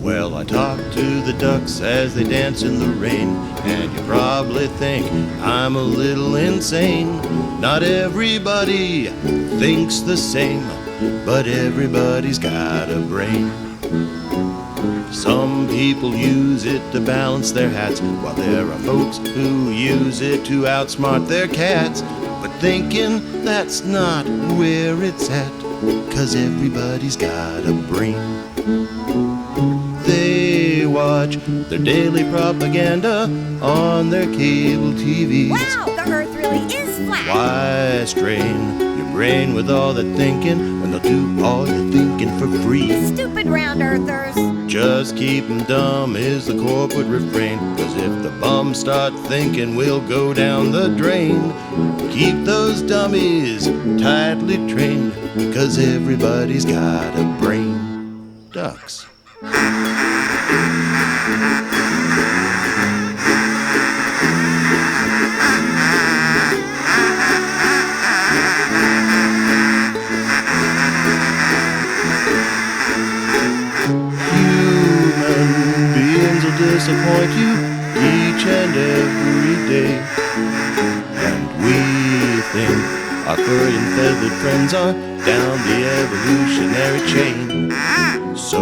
Well, I talked to the ducks as they dance in the rain, and you probably think I'm a little insane. Not everybody thinks the same, but everybody's got a brain. Some people use it to balance their hats, while there are folks who use it to outsmart their cats. But thinking that's not where it's at, 'cause everybody's got a brain. They watch their daily propaganda on their cable TVs. Wow, the earth really is flat. Why strain your brain with all that thinking when they'll do all your thinking for free? Stupid round earthers. Just keep 'em dumb is the corporate refrain, 'cause if the bums start thinking, we'll go down the drain. Keep those dummies tightly trained, 'cause everybody's got a brain. Ducks. Human beings will disappoint you each and every day, and we think our furry and feathered friends are down the evolutionary chain. So